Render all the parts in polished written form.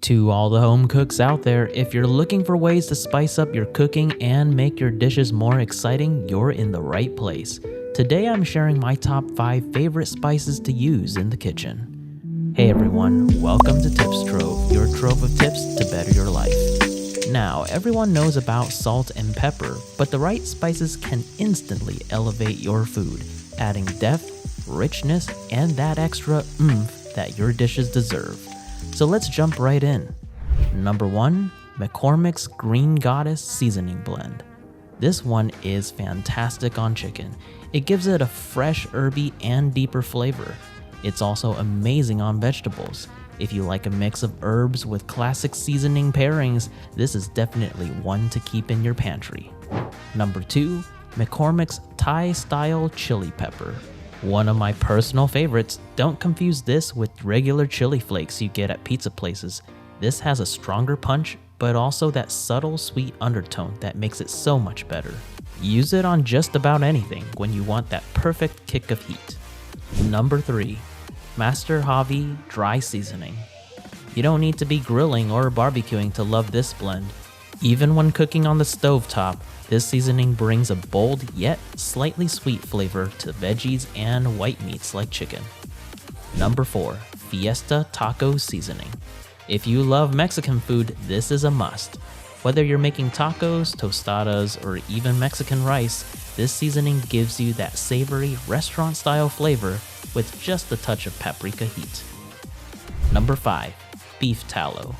To all the home cooks out there, if you're looking for ways to spice up your cooking and make your dishes more exciting, you're in the right place. Today I'm sharing my top 5 favorite spices to use in the kitchen. Hey everyone, welcome to Tips Trove, your trove of tips to better your life. Now, everyone knows about salt and pepper, but the right spices can instantly elevate your food, adding depth, richness, and that extra oomph that your dishes deserve. So let's jump right in. Number 1, McCormick's Green Goddess Seasoning Blend. This one is fantastic on chicken. It gives it a fresh, herby, and deeper flavor. It's also amazing on vegetables. If you like a mix of herbs with classic seasoning pairings, this is definitely one to keep in your pantry. Number 2, McCormick's Thai-style chili pepper. One of my personal favorites. Don't confuse this with regular chili flakes you get at pizza places. This has a stronger punch, but also that subtle sweet undertone that makes it so much better. Use it on just about anything when you want that perfect kick of heat. Number 3, Master Javi Dry Seasoning. You don't need to be grilling or barbecuing to love this blend. Even when cooking on the stovetop, this seasoning brings a bold yet slightly sweet flavor to veggies and white meats like chicken. Number 4, Fiesta Taco Seasoning. If you love Mexican food, this is a must. Whether you're making tacos, tostadas, or even Mexican rice, this seasoning gives you that savory restaurant-style flavor with just a touch of paprika heat. Number 5, Beef Tallow.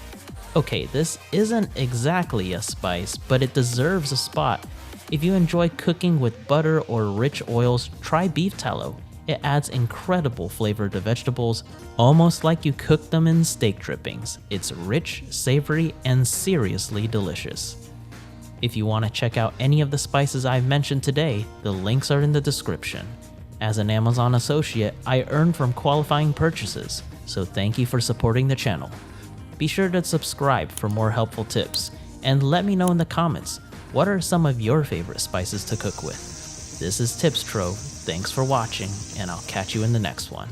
Okay, this isn't exactly a spice, but it deserves a spot. If you enjoy cooking with butter or rich oils, try beef tallow. It adds incredible flavor to vegetables, almost like you cook them in steak drippings. It's rich, savory, and seriously delicious. If you want to check out any of the spices I've mentioned today, the links are in the description. As an Amazon associate, I earn from qualifying purchases, so thank you for supporting the channel. Be sure to subscribe for more helpful tips, and let me know in the comments, what are some of your favorite spices to cook with? This is Tips Trove, thanks for watching, and I'll catch you in the next one.